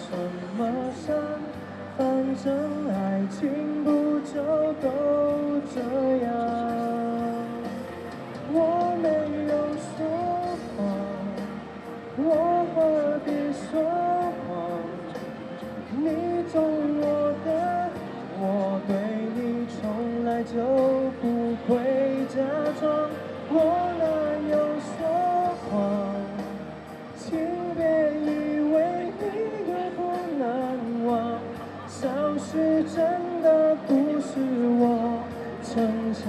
什麼傷，反正愛情不就都這樣。我沒有說謊，我何必說謊？你懂我的，我對你從來就不會假裝。我哪有說謊？請別以為你有多難忘，消失真的不是我逞強。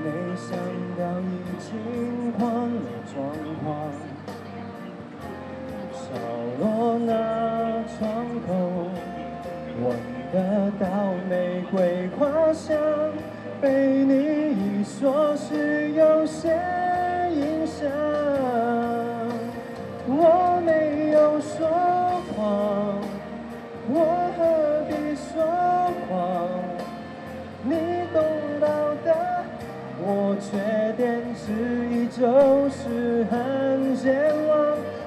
沒想到已經慌了狀況，燒落那窗口，聞得到玫瑰花香，被你一說是有些影響。我沒有說謊，我何必說謊？你懂到的，我缺點之一就是很健忘。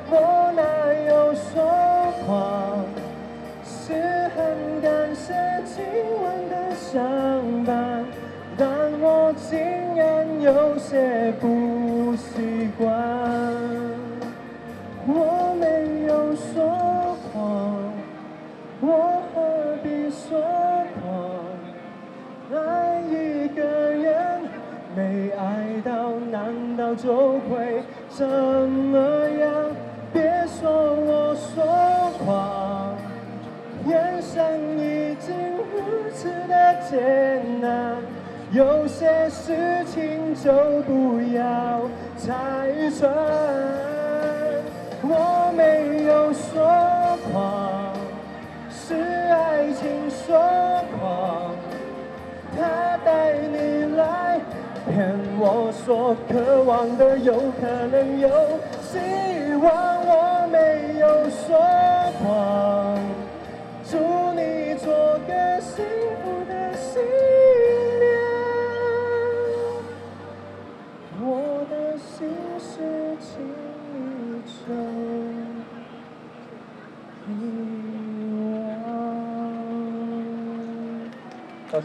我哪有說謊？是很感謝今晚的相伴，但我竟然有些不習慣。我沒有說謊，我何必說謊？愛一個人沒愛到，難道就會這麼樣？別說我說謊，人生已經如此的艱難，有些事情就不要再傳。我沒有說謊，是愛情說謊，他帶你來騙我說渴望的有可能有希望。我沒有說謊，祝你做個幸福的新娘，我的心事輕易就遺忘。多謝。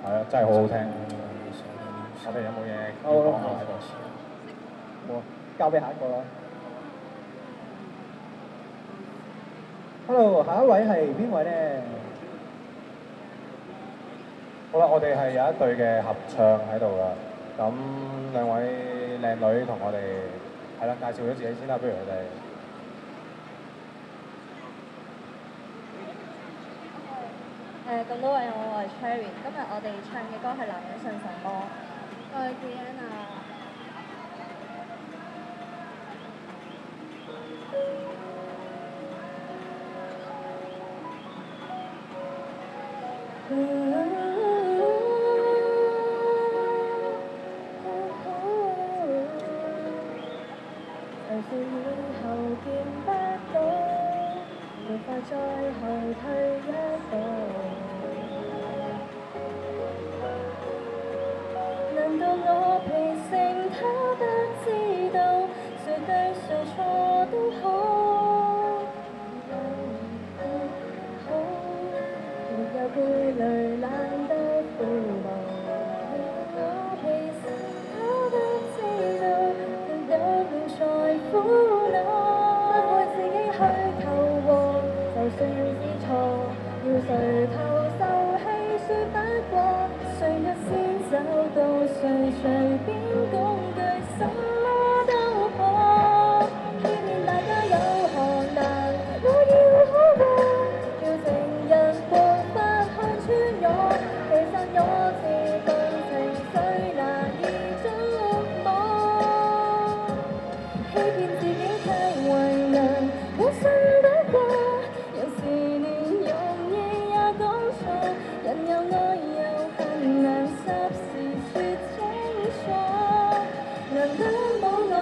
係啊，真係好好聽。我哋有冇嘢要講啊？喺度。冇，交俾下一個啦。Hello，下一位係邊位咧？好啦，我哋係有一隊嘅合唱喺度噶。咁兩位靚女同我哋係啦，介紹咗自己先啦，不如佢哋。咁多位好，我係 Cherry。今日我哋唱嘅歌係《男人信什麼》。我係 Brianna。就算以後見不到，無法再後退一步。難道我脾性他不知道，誰對誰錯都好，沒有顧慮懶得負荷。我脾性他不知道，更有命在苦惱。不為自己去求和，就算知錯，要誰投受氣説不過，誰人先找到誰隨便講句什麼都可，見面大家有何難，我要好過，叫情人無法看穿我。我信不過，有時連容易也講錯，人又愛又恨，難霎時說清楚，難得冇我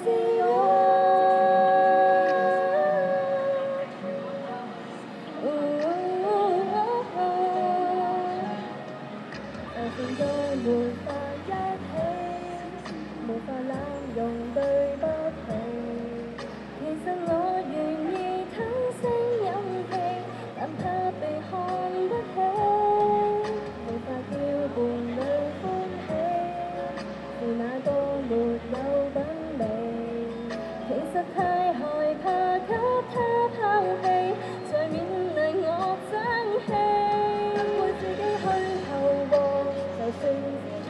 是我。就算再沒法一起，無法濫用對不起，其實我願意吞聲飲氣，但怕被看不起，無法叫伴侶歡喜，是那個沒有品味，其實太害怕給他拋棄，才勉勵我爭氣，為自己去投降，就算知錯，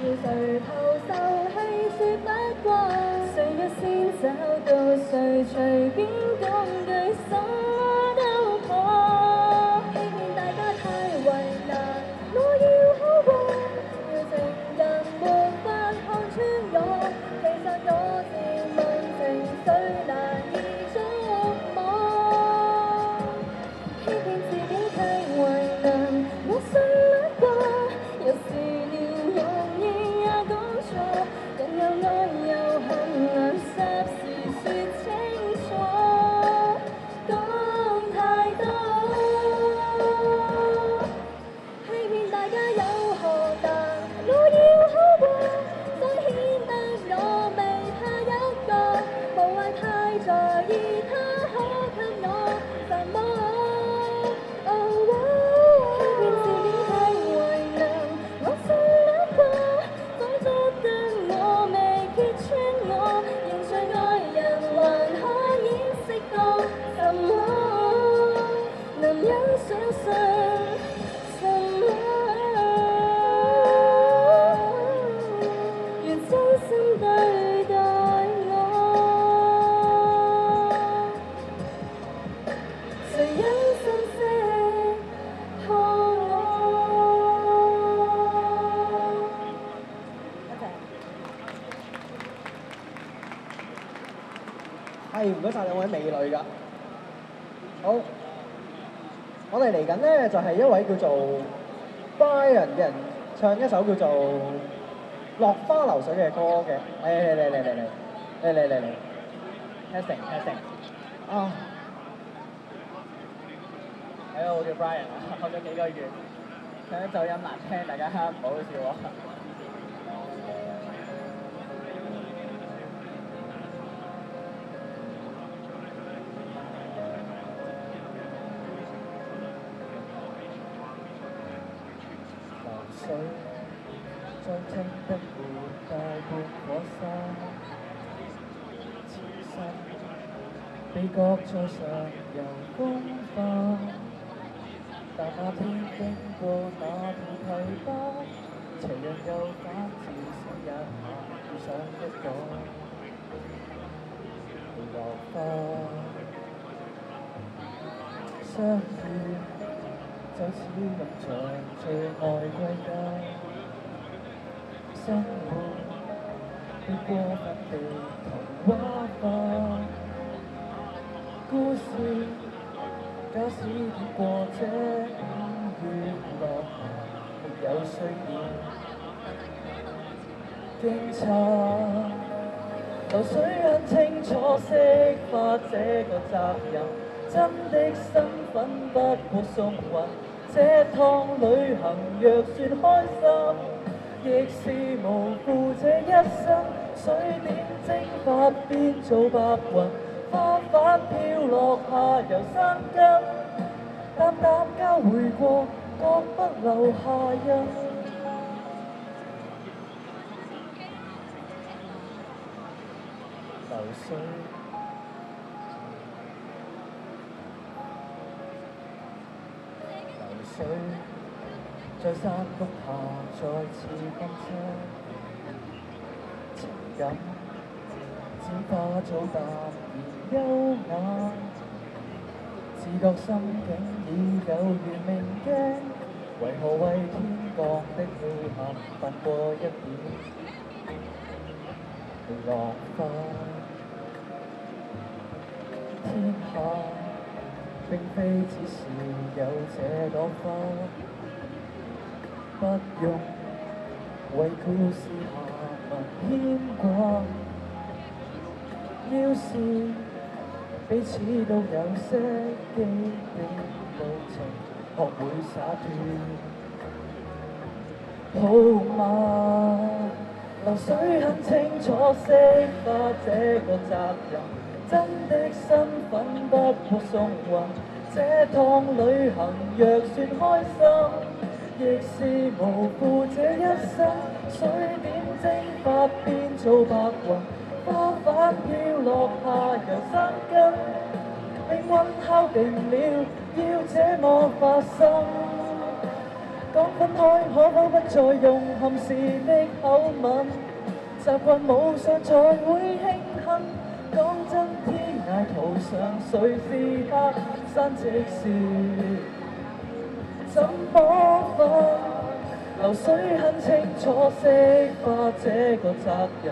要誰投受氣説不過，誰若先找到誰隨便講句什麼都可，欺騙大家太為難，我要好過，要情人沒法看穿我，其實我自問情緒難以觸摸，欺騙自己太為難，我信不過，有時連容易也講錯，人又愛又恨，難霎時說清楚，講太多，欺騙大家有何難？我要好過，想顯得我未怕一個，無謂太在意他可給我什麼。欺騙自己太為難，我信不過，總覺得我未揭穿我，仍在愛人還可掩飾過什麼？男人想想什麼？願真心對待我，誰忍心識破我？係唔該晒兩位美女㗎。好，我哋嚟緊咧就係一位叫做 Brian 嘅人唱一首叫做《落花流水》嘅歌嘅。嚟，testing。啊！我叫 Brian 啊，學咗幾個月，唱奏音難聽，大家唔好笑喎。水將清得滿大半火山，潮濕被擱在上游風化，但那天經過那條堤壩，斜陽又反照小一下，遇上一朵落花，相遇就似入場最愛歸家，生活被過分地童話化，故事假使越過這5月落，沒有需要驚詫，流水很清楚釋發這個責任，真的身份不過送運。這趟旅行若算開心，亦是無負這一生。水點蒸發變做白雲，花瓣飄落下由山根，淡淡交匯過，各不留下印。流水。水在山谷下再次分車，情感只化做淡然優雅，自覺心境已有如明鏡，為何為天降的氣合笨過一點浪花？天下，並非只是有這朵花，不用為故事下牽掛。要是彼此都有些既定路程，學會灑脱。好嗎？流水很清楚釋化這個責任，真的身份不過送運。這趟旅行若算開心，亦是無負這一生。水點蒸發變做白雲，花瓣飄落下由山根，命運敲定了要這麼發生。講分開可否不再用含時的口吻，習慣冇上才會慶幸。講真，天涯途上誰是黑山直樹，怎麼分？流水很清楚釋化這個責任，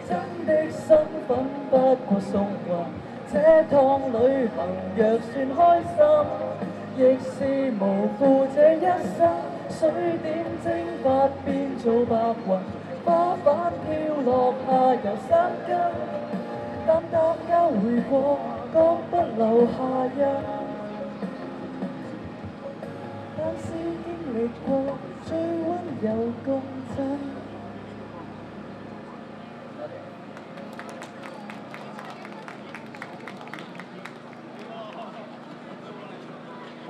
真的身份不過送運。這趟旅行若算開心，亦是無負這一生。水點蒸發變做白雲，花瓣飄落下由山根，淡淡交回過，覺不留下印。但是經歷過最溫柔共振。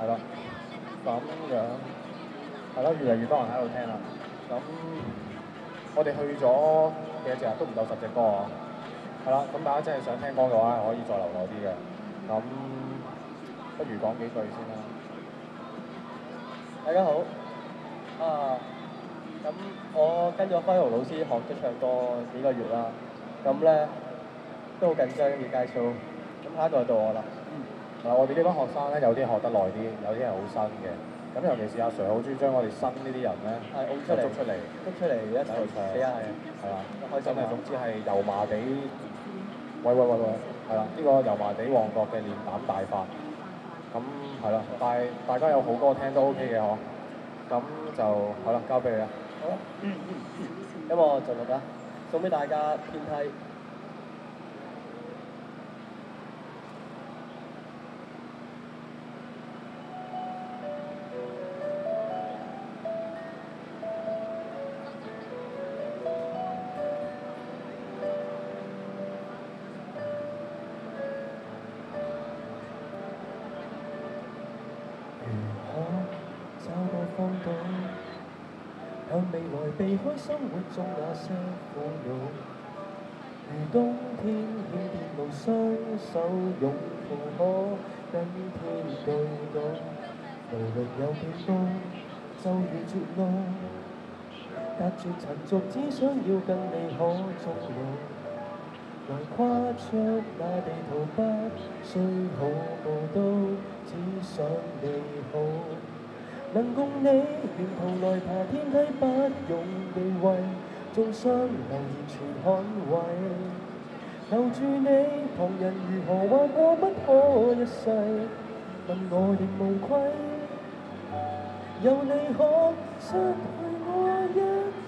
係咯，咁樣係咯，越嚟越多人喺度聽啦。咁我哋去咗幾隻啊？都唔夠10隻歌啊。係啦，咁大家真係想聽歌嘅話，可以再留耐啲嘅。咁不如講幾句先啦。大家好，咁我跟咗輝豪老師學咗唱歌幾個月啦，咁咧都好緊張要介紹，咁下一個就到我啦。嗱，我哋呢班學生咧，有啲學得耐啲，有啲係好新嘅。咁尤其是阿 Sir 好中意將我哋新呢啲人咧，捉出嚟一齊唱，係啦，開心啊！總之係油麻地，喂，係啦，呢個油麻地旺角嘅練膽大法，咁係啦，但係大家有好歌聽都 OK 嘅嗬，咁就好啦，交俾你啦。好啦，咁我盡力啦，送俾大家天梯。向未來避開生活中那些苦惱，如冬天險跌路，雙手擁抱可跟天對賭。無論有幾高，就如絕路，隔絕塵俗，只想要跟你可終老。來跨出那地圖，不需好報都只想你好。能共你沿途來爬天梯，不用地位，縱雙流而全捍衛。留住你，旁人如何話過不可一世，問我亦無愧。有你可失去我一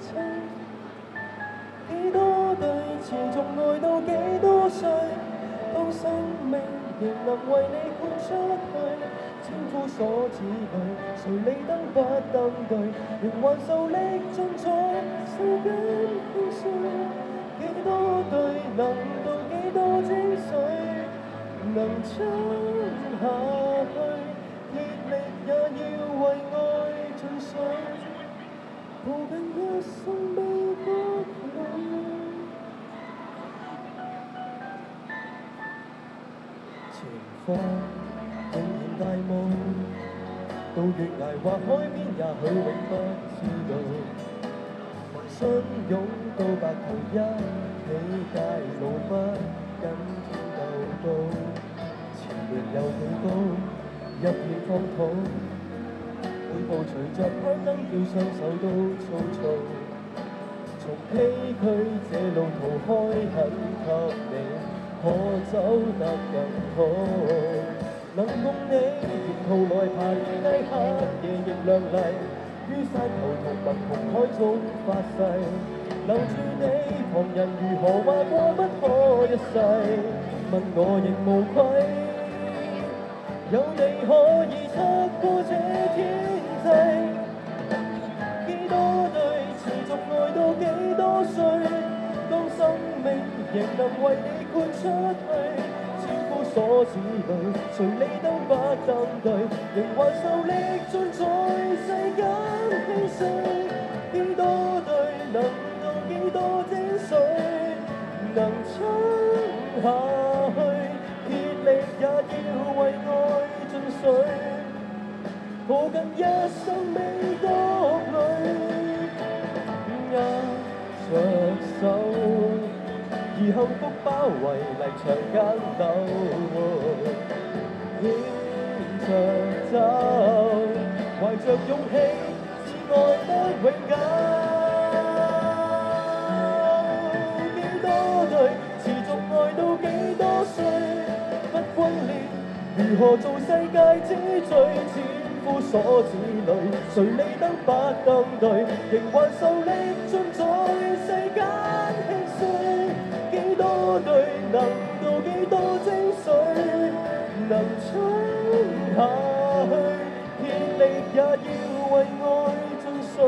切，幾多對持續愛到幾多歲，當生命仍能為你豁出去。千夫所指裏，誰理燈不登對，仍還受力盡在世間興衰。幾多對能到幾多精髓，能撐下去，竭力也要為愛盡瘁，抱緊一生悲歌裏。前方仍然大霧，到懸崖或海邊，也許永不知道。同心擁到白頭，一起界路，不跟天鬥高。前面有幾高，入面荒土，每步隨着攀登，叫雙手都粗糙。從崎嶇這路途開墾給你，可走得更好。能共你沿途來爬低黑夜亦亮麗，於山頭同盟同海中發誓，留住你旁人如何話過不可一世，問我亦無愧，有你可以測過這天際。幾多對持續愛到幾多歲，當生命仍能為你豁出去，千夫所指裏，誰理都不登對，仍還受力盡在世間興衰。幾多對能到幾多精髓，能撐下去，竭力也要為愛盡瘁，抱緊一生美國裏。握着手，而幸福包圍離場間鬥，牽着走，懷着勇氣，至愛得永久。幾多對持續愛到幾多歲，不轟烈，如何做世界之最？千夫所指裏，誰理得不登對，仍還受力盡在世間興衰。幾多對能到幾多精髓，能撐下去，竭力也要為愛盡瘁，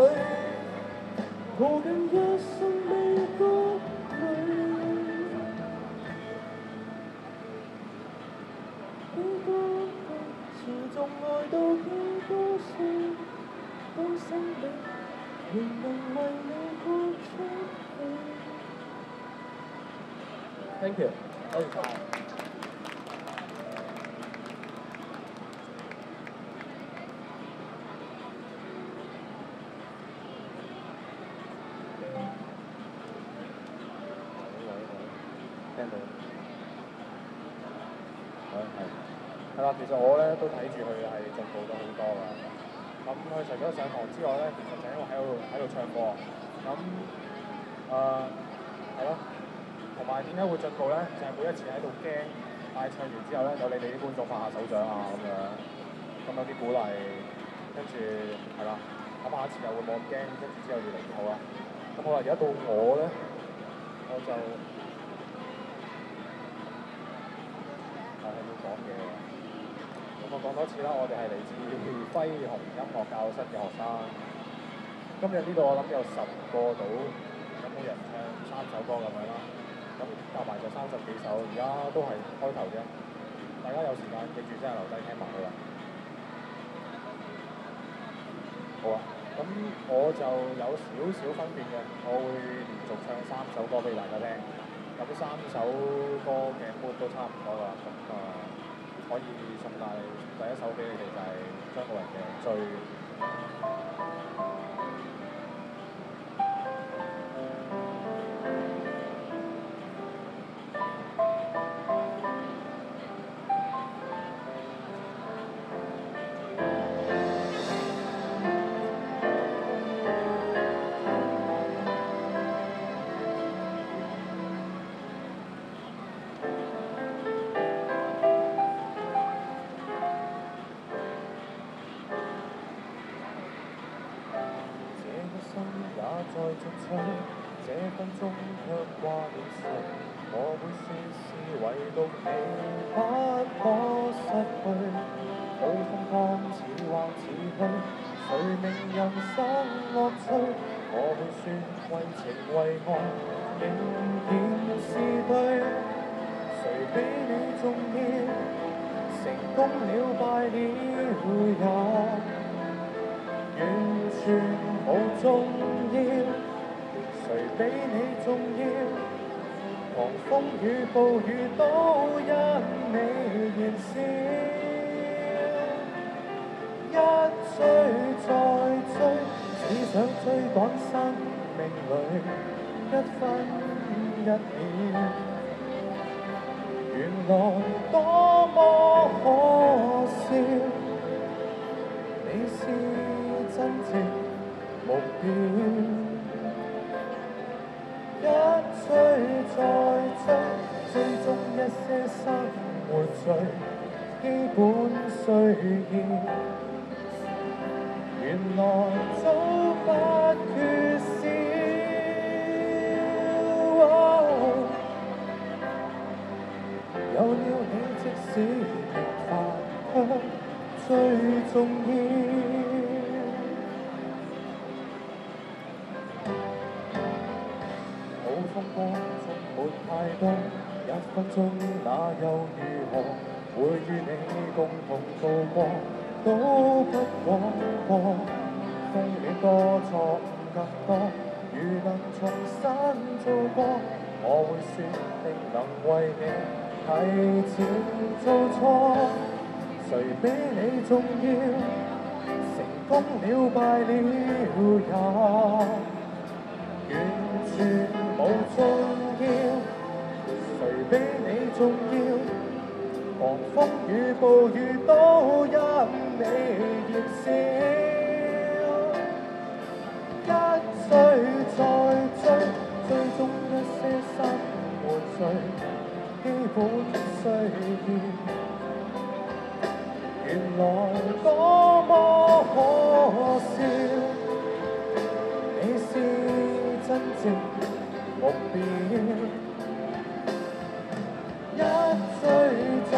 抱緊一生美國裏。幾多對持續愛到幾多歲，當生命仍能為你豁出去。Thank you，多謝晒。聽到。係啦，其實我咧都睇住佢係進步咗好多㗎。咁佢除咗上堂之外咧，其實就因為喺度唱歌。咁係咯，同埋點解會進步咧？就係每一次喺度驚，但係唱完之後咧，有你哋啲觀眾拍下手掌啊咁樣，咁有啲鼓勵，跟住係啦，咁下一次又會冇咁驚，跟住之後越嚟越好啦。咁好啦，而家到我咧，我就係要講嘢㗎。我講多次啦，我哋係嚟自輝鴻音樂教室嘅學生。今日呢度我諗有10個到，有冇人唱3首歌咁樣啦？咁夾埋就30幾首，而家都係開頭啫。大家有時間記住真係留低聽埋佢啦。好啊，咁我就有少少分別嘅，我會連續唱3首歌俾大家聽。咁3首歌嘅 mood 都差唔多啦，咁可以送第一首俾你哋就係張國榮嘅《追》。在進取，這分鐘卻掛了誰？我會說是唯獨你不可失去。好風光似幻似虛，誰明人生樂趣？我會說為情為愛，仍然是對。誰比你重要？成功了敗了也完全無重要。誰比你重要？狂風與暴雨都因你燃燒，一追再追，只想追趕生命裏一分一秒。原來多麼可笑，你是真正目標。一追再追，追蹤一些生活最基本需要，原來早不缺少。有了你，即使平凡，卻最重要。普通光中沒太多，1分鐘那又如何？會與你共同度過，都不枉過。風險多，錯誤更多，如能重新做過，我會說定能為你提前做錯。誰比你重要？成功了敗了也完全無重要。誰比你重要？狂風與暴雨都因你燃燒。一追再追，追蹤一些生活最基本需要。原來多麼可笑，你是真正目標。一追再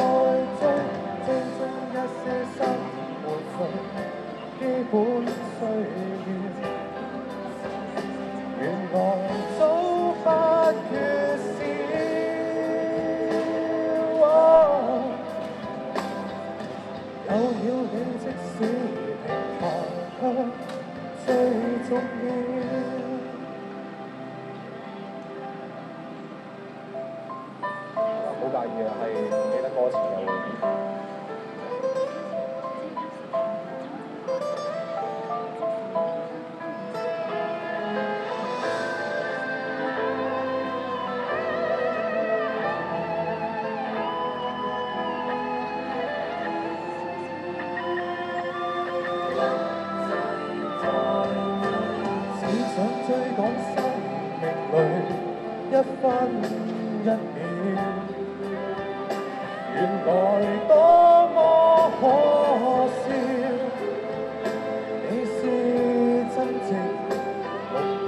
追，追蹤一些生活最基本需要。原來早不缺少。有了你，即使平凡，卻最重要。唔好介意啊，係唔記得歌詞嘅會。只想追趕生命裏1分1秒。原來多麼可笑，你是真正目標。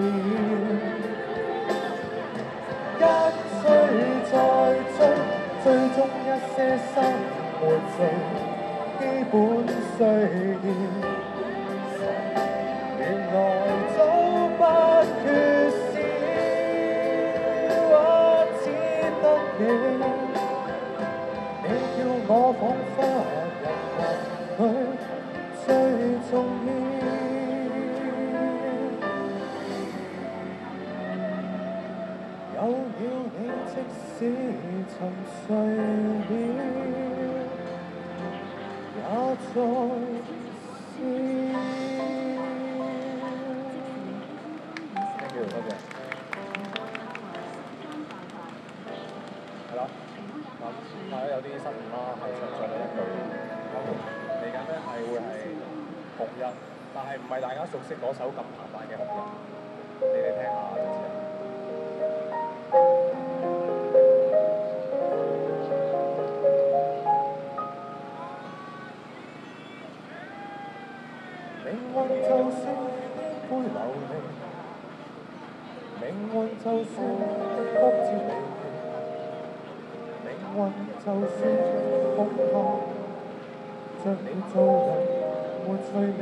一追再追，追蹤一些生活最基本需要。原來早不缺少，只得你。你叫我彷彿人群裏最重要。有了你，即使沉睡了，也在笑。多謝。係啦，咁大家有啲失誤啦，係唱錯咗一句。咁嚟緊咧係會係紅日，但係唔係大家熟悉嗰首咁澎湃嘅紅日，你哋聽下就知啦。命運就算顛沛流離，命運就算曲折離奇，命運就算恐嚇，着你做人沒趣味。